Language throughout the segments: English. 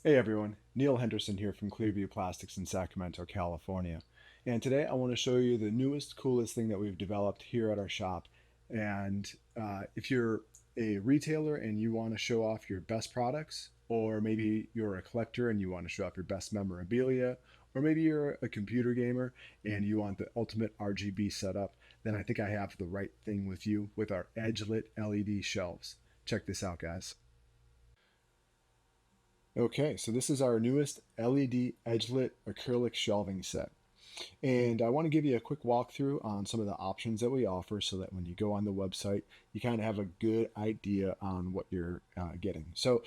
Hey everyone, Neil Henderson here from Clearview Plastics in Sacramento, California. And today I want to show you the newest, coolest thing that we've developed here at our shop. And if you're a retailer and you want to show off your best products, or maybe you're a collector and you want to show off your best memorabilia, or maybe you're a computer gamer and you want the ultimate RGB setup, then I think I have the right thing with you with our edge lit LED shelves. Check this out, guys. Okay, so this is our newest LED edge-lit acrylic shelving set. And I want to give you a quick walkthrough on some of the options that we offer so that when you go on the website, you kind of have a good idea on what you're getting. So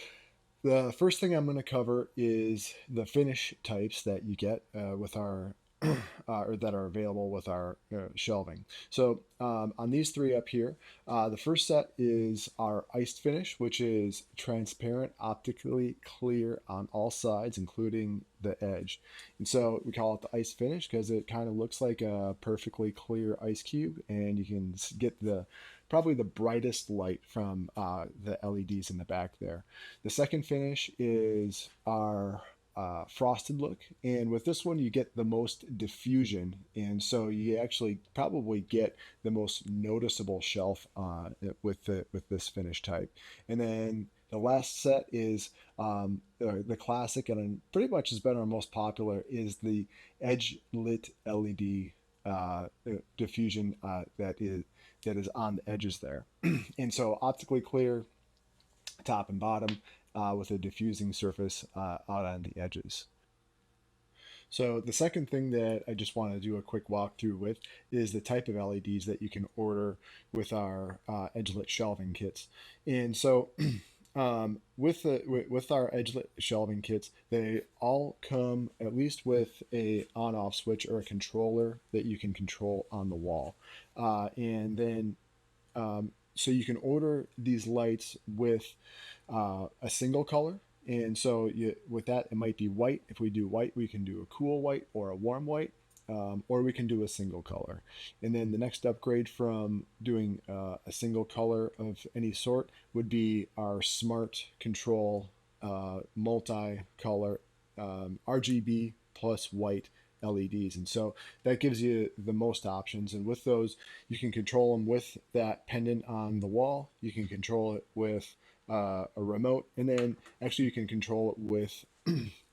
the first thing I'm going to cover is the finish types that you get with our or that are available with our shelving. So on these three up here, the first set is our iced finish, which is transparent, optically clear on all sides, including the edge. And so we call it the ice finish because it kind of looks like a perfectly clear ice cube, and you can get the probably the brightest light from the LEDs in the back there. The second finish is our frosted look, and with this one you get the most diffusion, and so you actually probably get the most noticeable shelf with this finish type. And then the last set is the classic, and pretty much has been our most popular, is the edge lit LED diffusion that is on the edges there. And so optically clear top and bottom with a diffusing surface out on the edges. So the second thing that I just want to do a quick walkthrough with is the type of LEDs that you can order with our edge-lit shelving kits. And so with our edge-lit shelving kits, they all come at least with a on-off switch or a controller that you can control on the wall. And then so you can order these lights with a single color. And so with that, it might be white. If we do white, we can do a cool white or a warm white, or we can do a single color. And then the next upgrade from doing a single color of any sort would be our smart control multi-color RGB plus white LEDs. And so that gives you the most options. And with those, you can control them with that pendant on the wall. You can control it with a remote, and then actually you can control it with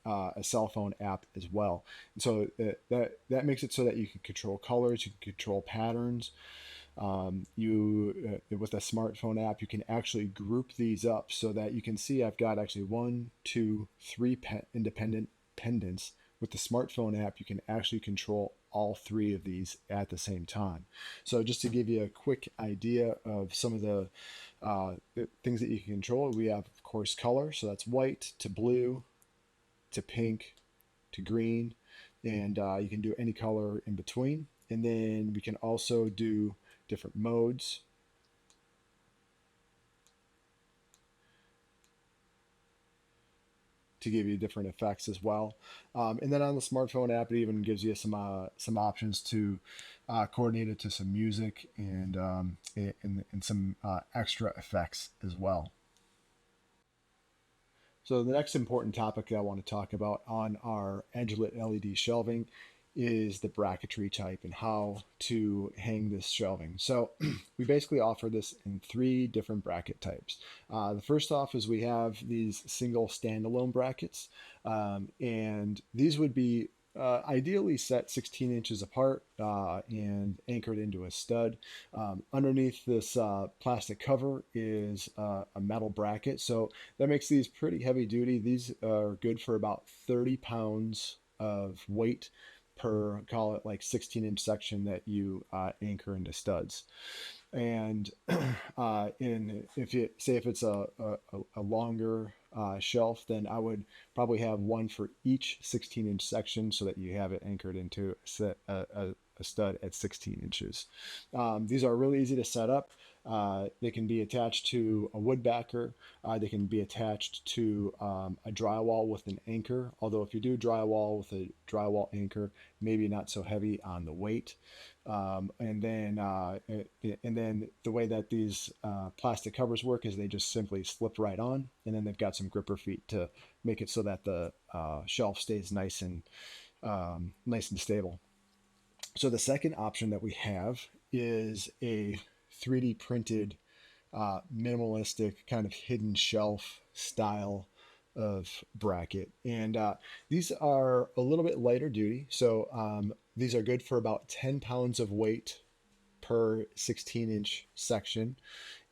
a cell phone app as well. And so that makes it so that you can control colors, you can control patterns. You with a smartphone app, you can actually group these up so that you can see I've got actually one, two, three independent pendants. With the smartphone app, you can actually control all three of these at the same time. So just to give you a quick idea of some of the things that you can control, we have, of course, color. So that's white to blue to pink to green, and you can do any color in between. And then we can also do different modes. To give you different effects as well. And then on the smartphone app, it even gives you some options to coordinate it to some music and some extra effects as well. So the next important topic I want to talk about on our edge-lit LED shelving is the bracketry type and how to hang this shelving. So we basically offer this in three different bracket types. The first off is we have these single standalone brackets, and these would be ideally set 16 inches apart and anchored into a stud. Underneath this plastic cover is a metal bracket, so that makes these pretty heavy duty. These are good for about 30 pounds of weight per, call it like 16-inch section that you anchor into studs. And if you say if it's a longer shelf, then I would probably have one for each 16-inch section so that you have it anchored into a stud at 16 inches. These are really easy to set up. They can be attached to a wood backer. They can be attached to a drywall with an anchor. Although if you do drywall with a drywall anchor, maybe not so heavy on the weight. And then the way that these plastic covers work is they just simply slip right on, and then they've got some gripper feet to make it so that the shelf stays nice and stable. So the second option that we have is a 3D printed minimalistic kind of hidden shelf style of bracket. And these are a little bit lighter duty. So these are good for about 10 pounds of weight per 16-inch section.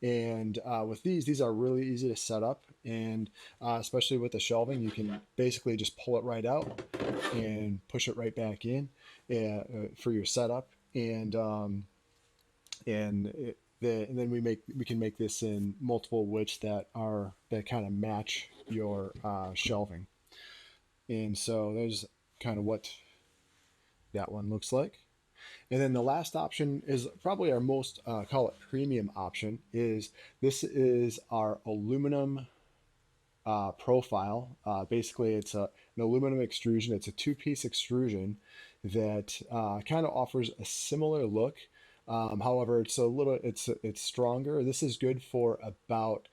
And with these are really easy to set up. And especially with the shelving, you can basically just pull it right out and push it right back in for your setup. And then we can make this in multiple widths that kind of match your shelving. And so there's kind of what that one looks like. And then the last option is probably our most call it premium option. This is our aluminum profile. Basically, it's an aluminum extrusion. It's a two-piece extrusion that kind of offers a similar look. However, it's stronger. This is good for about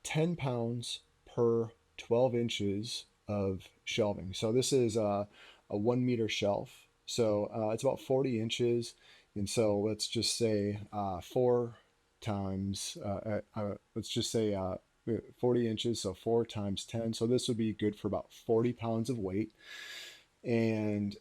10 pounds per 12 inches of shelving. So this is a 1 meter shelf. So it's about 40 inches. And so let's just say let's just say 40 inches. So 4 times 10. So this would be good for about 40 pounds of weight. And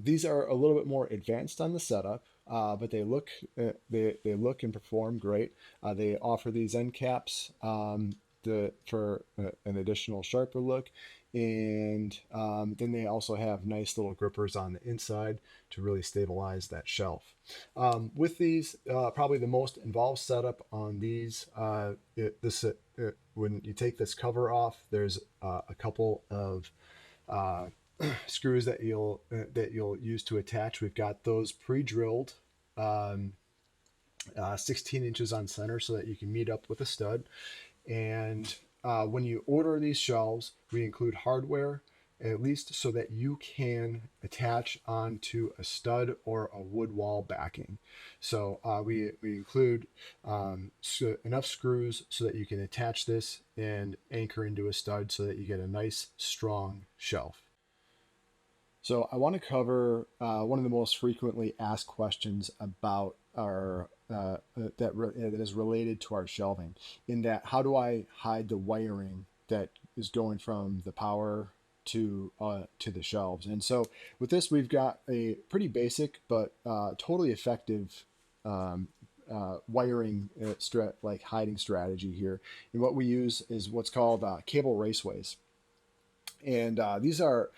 these are a little bit more advanced on the setup, but they look and perform great. They offer these end caps for an additional sharper look, and then they also have nice little grippers on the inside to really stabilize that shelf. With these, probably the most involved setup on these, when you take this cover off, there's a couple of screws that you'll use to attach. We've got those pre-drilled 16 inches on center so that you can meet up with a stud. And when you order these shelves, we include hardware, at least so that you can attach onto a stud or a wood wall backing. So we include enough screws so that you can attach this and anchor into a stud so that you get a nice strong shelf. So I want to cover one of the most frequently asked questions about our that is related to our shelving. In that, how do I hide the wiring that is going from the power to the shelves? And so with this, we've got a pretty basic but totally effective wiring hiding strategy here. And what we use is what's called cable raceways. And these are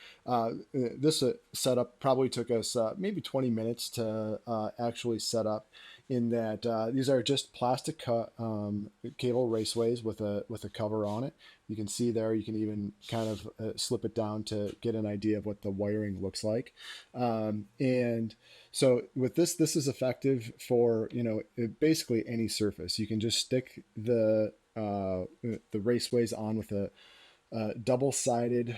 this setup probably took us maybe 20 minutes to actually set up. In that these are just plastic cable raceways with a cover on it. You can see there. You can even kind of slip it down to get an idea of what the wiring looks like. And so with this is effective for basically any surface. You can just stick the raceways on with a double-sided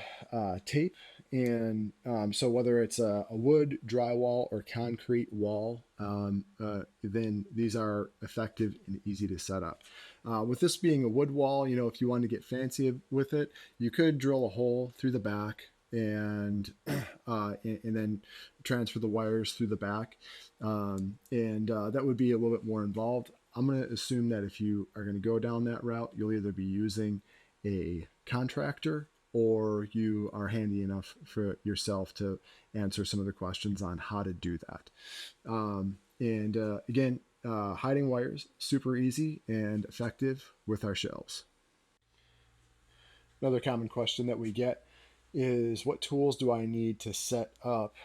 tape, and so whether it's a wood drywall or concrete wall, then these are effective and easy to set up. With this being a wood wall, if you wanted to get fancy with it, you could drill a hole through the back and then transfer the wires through the back, and that would be a little bit more involved. I'm going to assume that if you are going to go down that route, you'll either be using a contractor or you are handy enough for yourself to answer some of the questions on how to do that. Again, hiding wires, super easy and effective with our shelves. Another common question that we get is, what tools do I need to set up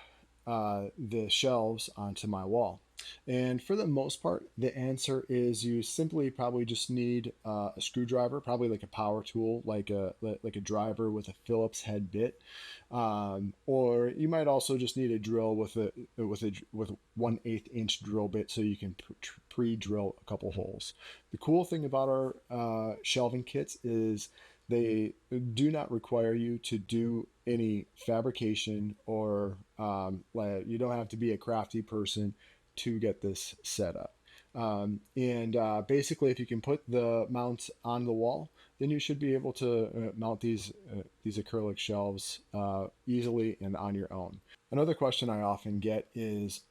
the shelves onto my wall? And for the most part, the answer is you simply probably just need a screwdriver, probably like a power tool, like a driver with a Phillips head bit, or you might also just need a drill with 1/8 inch drill bit, so you can pre-drill a couple holes. The cool thing about our shelving kits is they do not require you to do any fabrication or you don't have to be a crafty person to get this set up. And basically, if you can put the mounts on the wall, then you should be able to mount these acrylic shelves easily and on your own. Another question I often get is,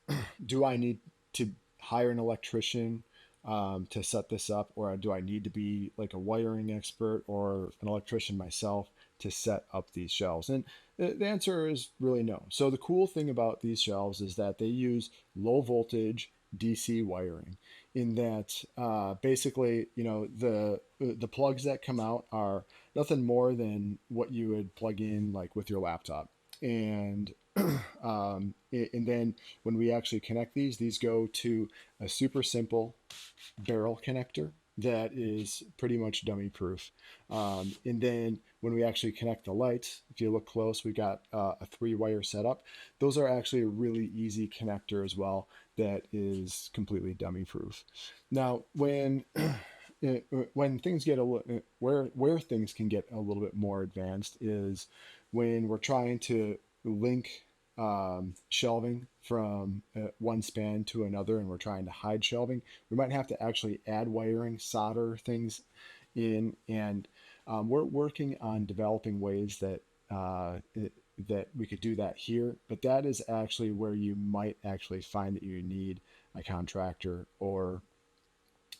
do I need to hire an electrician to set this up, or do I need to be like a wiring expert or an electrician myself to set up these shelves? And the answer is really no. So the cool thing about these shelves is that they use low voltage DC wiring. In that, basically, the plugs that come out are nothing more than what you would plug in like with your laptop, and and then when we actually connect these go to a super simple barrel connector that is pretty much dummy proof. And then when we actually connect the lights, if you look close, we've got a 3-wire setup. Those are actually a really easy connector as well that is completely dummy proof. Now, when things get where things can get a little bit more advanced is when we're trying to link shelving from one span to another, and we're trying to hide shelving. We might have to actually add wiring, solder things in, and we're working on developing ways that we could do that here. But that is actually where you might actually find that you need a contractor or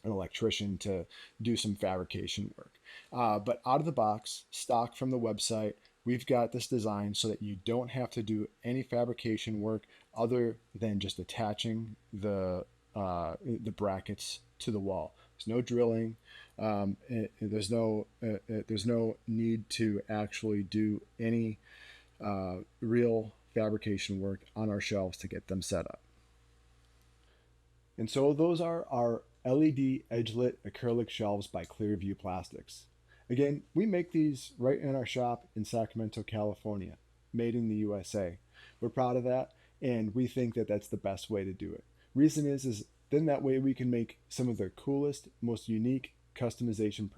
an electrician to do some fabrication work. But out of the box, stock from the website, we've got this design so that you don't have to do any fabrication work other than just attaching the brackets to the wall. There's no drilling. There's no need to actually do any real fabrication work on our shelves to get them set up. And so those are our LED edge-lit acrylic shelves by Clearview Plastics. Again, we make these right in our shop in Sacramento, California, made in the USA. We're proud of that, and we think that that's the best way to do it. Reason is then that way we can make some of the coolest, most unique customization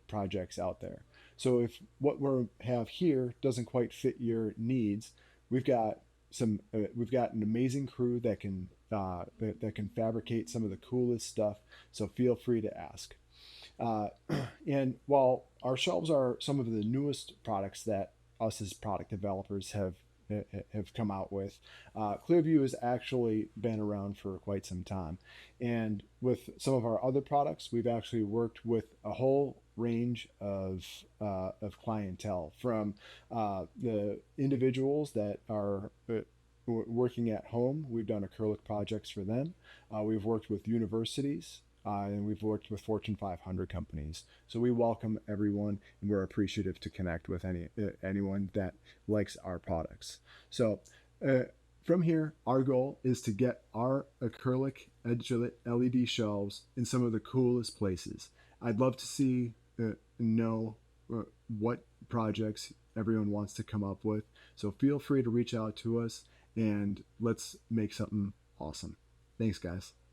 projects out there. So if what we have here doesn't quite fit your needs, we've got we've got an amazing crew that can fabricate some of the coolest stuff. So feel free to ask. Uh, and while our shelves are some of the newest products that us as product developers have come out with, Clearview has actually been around for quite some time. And with some of our other products, we've actually worked with a whole range of clientele, from the individuals that are working at home. We've done acrylic projects for them. We've worked with universities, and we've worked with Fortune 500 companies. So we welcome everyone, and we're appreciative to connect with anyone that likes our products. So uh, from here, our goal is to get our acrylic edge LED shelves in some of the coolest places. I'd love to know what projects everyone wants to come up with. So feel free to reach out to us, and let's make something awesome. Thanks, guys.